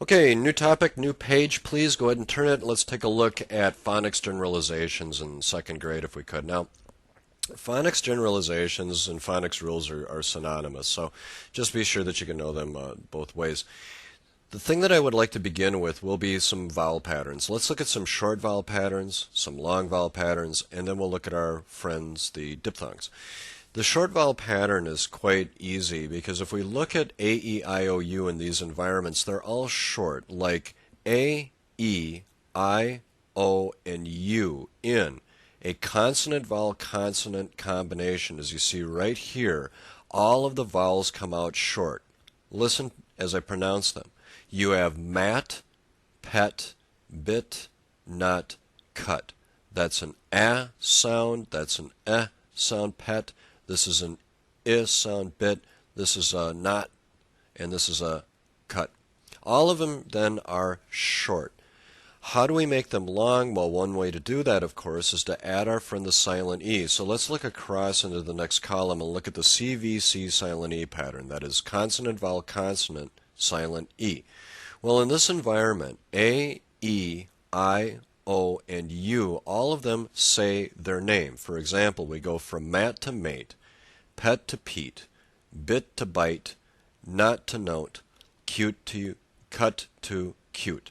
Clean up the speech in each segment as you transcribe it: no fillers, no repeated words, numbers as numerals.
Okay, new topic, new page, please. Go ahead and turn it. Let's take a look at phonics generalizations in second grade if we could. Now, phonics generalizations and phonics rules are synonymous, so just be sure that you can know them both ways. The thing that I would like to begin with will be some vowel patterns. Let's look at some short vowel patterns, some long vowel patterns, and then we'll look at our friends, the diphthongs. The short vowel pattern is quite easy because if we look at A, E, I, O, U in these environments, they're all short, like A, E, I, O, and U in a consonant-vowel consonant combination. As you see right here, all of the vowels come out short. Listen as I pronounce them. You have mat, pet, bit, nut, cut. That's an A sound, that's an E sound, pet. This is an I sound, bit. This is a not, and this is a cut. All of them then are short. How do we make them long? Well, one way to do that, of course, is to add our friend the silent E. So let's look across into the next column and look at the CVC silent E pattern. That is consonant, vowel, consonant, silent E. Well, in this environment, A, E, I, O, and U, all of them say their name. For example, we go from mat to mate, pet to Pete, bit to bite, not to note, cute to cut to cute.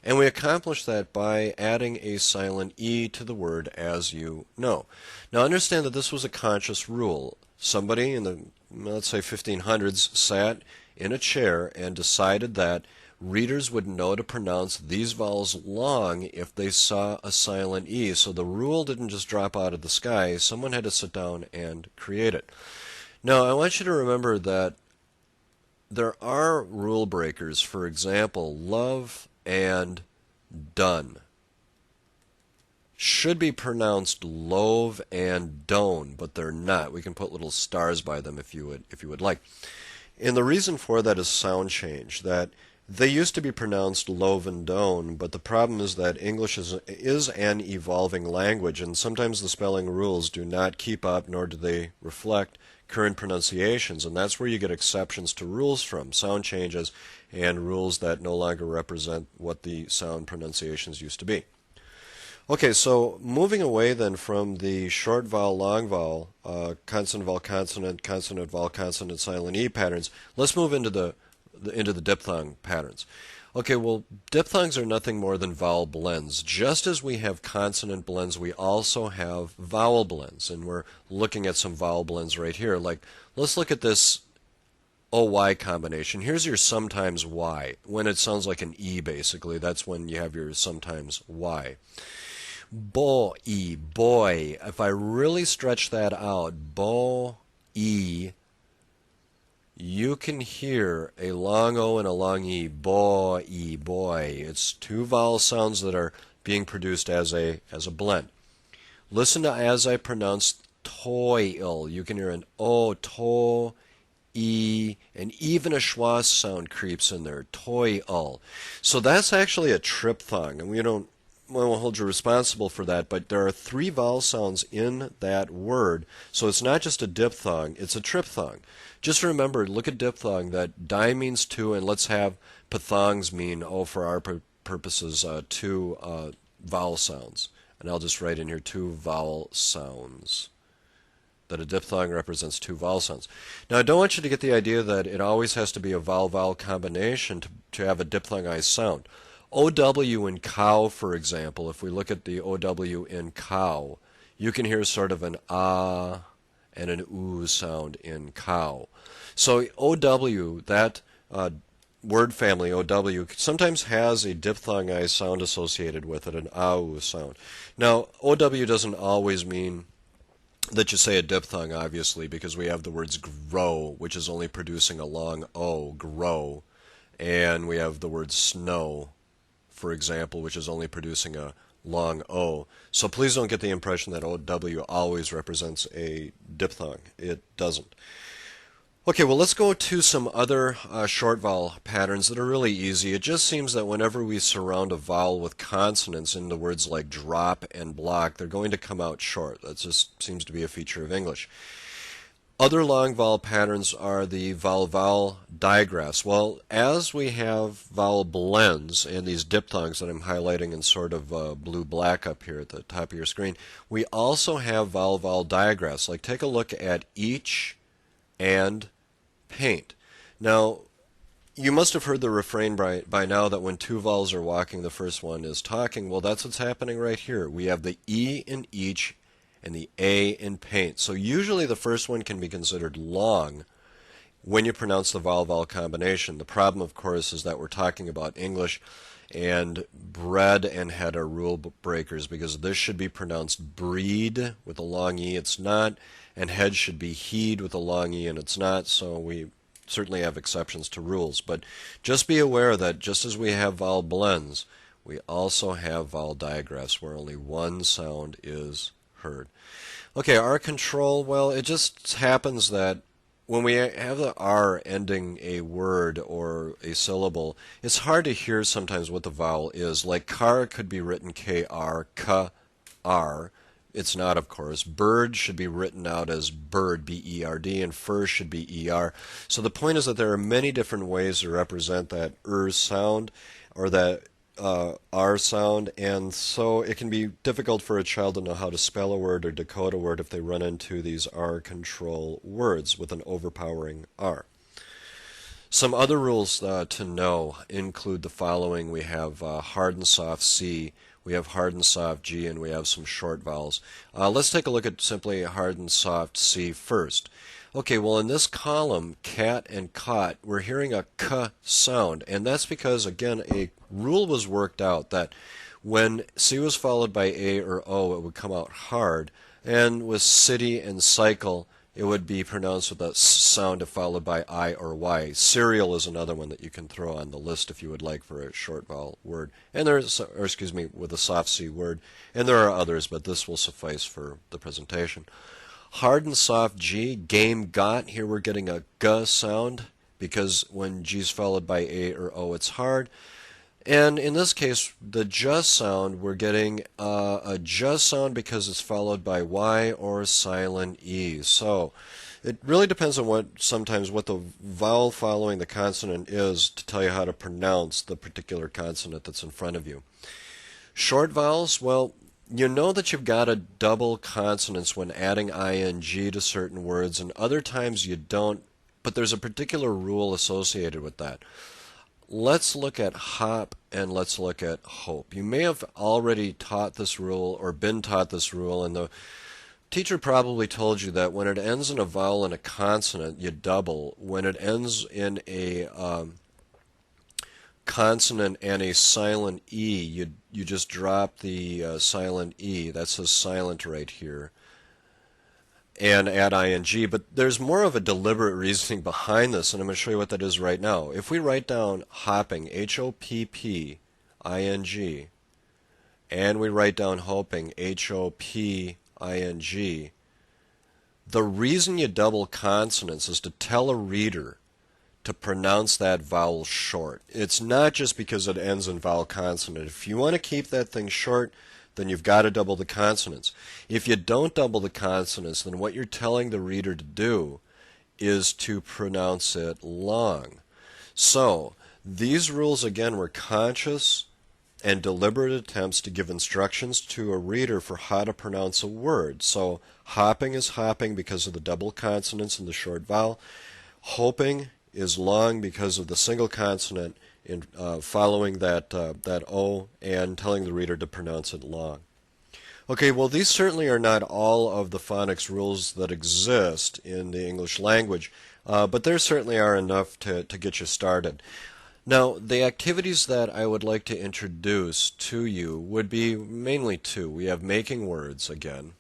And we accomplish that by adding a silent E to the word as you know. Now understand that this was a conscious rule. Somebody in the, let's say, 1500s sat in a chair and decided that readers would know to pronounce these vowels long if they saw a silent E. So the rule didn't just drop out of the sky. Someone had to sit down and create it. Now, I want you to remember that there are rule breakers. For example, love and done should be pronounced love and don, but they're not. We can put little stars by them if you would like. And the reason for that is sound change. That they used to be pronounced love and don, but the problem is that English is an evolving language, and sometimes the spelling rules do not keep up, nor do they reflect current pronunciations, and that's where you get exceptions to rules from, sound changes and rules that no longer represent what the sound pronunciations used to be. Okay, so moving away then from the short vowel, long vowel, consonant vowel consonant, consonant vowel consonant, silent E patterns, let's move into the diphthong patterns. Okay, well, diphthongs are nothing more than vowel blends. Just as we have consonant blends, we also have vowel blends, and we're looking at some vowel blends right here. Like, let's look at this OY combination. Here's your sometimes Y. When it sounds like an E, basically, that's when you have your sometimes Y. Bo-E, boy. If I really stretch that out, bo-E, you can hear a long O and a long E, boy, boy. It's two vowel sounds that are being produced as a blend. Listen to as I pronounce toil. You can hear an O, to, E, and even a schwa sound creeps in there, toil. So that's actually a triphthong, and we won't hold you responsible for that, but there are three vowel sounds in that word, so it's not just a diphthong, it's a triphthong. Just remember, look at diphthong, that di means two, and let's have pathongs mean, for our purposes, two vowel sounds. And I'll just write in here two vowel sounds. That a diphthong represents two vowel sounds. Now, I don't want you to get the idea that it always has to be a vowel-vowel combination to have a diphthongized sound. OW in cow, for example, if we look at the OW in cow, you can hear sort of an ah and an oo sound in cow. So OW, that word family, OW, sometimes has a diphthongized sound associated with it, an ah-oo sound. Now, OW doesn't always mean that you say a diphthong, obviously, because we have the words grow, which is only producing a long O, grow, and we have the word snow, for example, which is only producing a long O. So please don't get the impression that OW always represents a diphthong. It doesn't. Okay, well, let's go to some other short vowel patterns that are really easy. It just seems that whenever we surround a vowel with consonants in the words like drop and block, they're going to come out short. That just seems to be a feature of English. Other long vowel patterns are the vowel-vowel digraphs. Well, as we have vowel blends and these diphthongs that I'm highlighting in sort of blue-black up here at the top of your screen, we also have vowel-vowel digraphs. Like take a look at each and paint. Now, you must have heard the refrain by now that when two vowels are walking, the first one is talking. Well, that's what's happening right here. We have the E in each and the A in paint. So usually the first one can be considered long when you pronounce the vowel-vowel combination. The problem, of course, is that we're talking about English, and bread and head are rule breakers because this should be pronounced breed with a long E, it's not, and head should be heed with a long E, and it's not, so we certainly have exceptions to rules. But just be aware that just as we have vowel blends, we also have vowel digraphs where only one sound is heard. Okay, our control, well, it just happens that when we have the R ending a word or a syllable, it's hard to hear sometimes what the vowel is. Like car could be written K-R, K-R. It's not, of course. Bird should be written out as bird, B-E-R-D, and fur should be E-R. So the point is that there are many different ways to represent that sound or that R sound, and so it can be difficult for a child to know how to spell a word or decode a word if they run into these R control words with an overpowering R. Some other rules to know include the following. We have hard and soft C, we have hard and soft G, and we have some short vowels. Let's take a look at simply hard and soft C first. Okay, well in this column, cat and caught, we're hearing a K sound, and that's because, again, a rule was worked out that when C was followed by A or O, it would come out hard, and with city and cycle, it would be pronounced with a sound followed by I or Y. Cereal is another one that you can throw on the list if you would like for a short vowel word, and there's, or excuse me, with a soft C word, and there are others, but this will suffice for the presentation. Hard and soft G, game, got, here we're getting a G sound because when G is followed by A or O, it's hard. And in this case, the J sound, we're getting a J sound because it's followed by Y or silent E. So it really depends on sometimes what the vowel following the consonant is to tell you how to pronounce the particular consonant that's in front of you. Short vowels, well, you know that you've got to double consonants when adding ing to certain words, and other times you don't, but there's a particular rule associated with that. Let's look at hop and let's look at hope. You may have already taught this rule or been taught this rule, and the teacher probably told you that when it ends in a vowel and a consonant, you double. When it ends in a consonant and a silent E, you just drop the silent E. That says silent right here, and add ing. But there's more of a deliberate reasoning behind this, and I'm going to show you what that is right now. If we write down hopping, H-O-P-P-I-N-G, and we write down hoping, H-O-P-I-N-G, the reason you double consonants is to tell a reader to pronounce that vowel short. It's not just because it ends in vowel consonant. If you want to keep that thing short, then you've got to double the consonants. If you don't double the consonants, then what you're telling the reader to do is to pronounce it long. So these rules, again, were conscious and deliberate attempts to give instructions to a reader for how to pronounce a word. So hopping is hopping because of the double consonants in the short vowel. Hoping is long because of the single consonant in following that O and telling the reader to pronounce it long. Okay, well, these certainly are not all of the phonics rules that exist in the English language, but there certainly are enough to get you started. Now, the activities that I would like to introduce to you would be mainly two. We have making words again.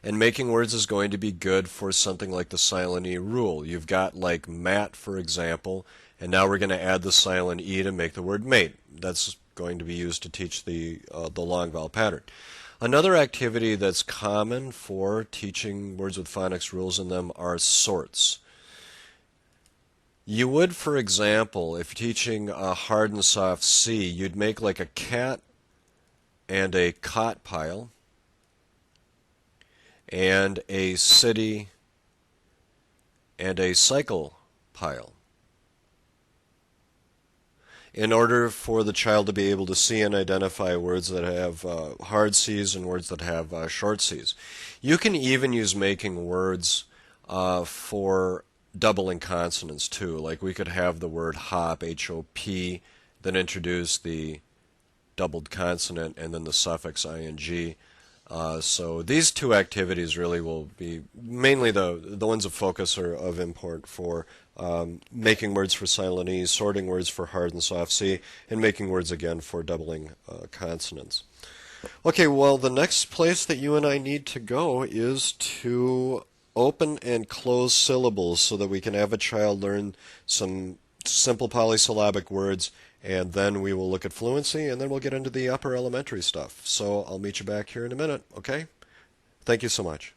And making words is going to be good for something like the silent E rule. You've got like mat, for example, and now we're going to add the silent E to make the word mate. That's going to be used to teach the long vowel pattern. Another activity that's common for teaching words with phonics rules in them are sorts. You would, for example, if you're teaching a hard and soft C, you'd make like a cat and a cot pile, and a city and a cycle pile. In order for the child to be able to see and identify words that have hard C's and words that have short C's. You can even use making words for doubling consonants too. Like we could have the word hop, H-O-P, then introduce the doubled consonant and then the suffix ing. So these two activities really will be mainly the ones of focus or of import for making words for silent E, sorting words for hard and soft C, and making words again for doubling consonants. Okay, well, the next place that you and I need to go is to open and close syllables so that we can have a child learn some simple polysyllabic words, and then we will look at fluency, and then we'll get into the upper elementary stuff. So I'll meet you back here in a minute, okay? Thank you so much.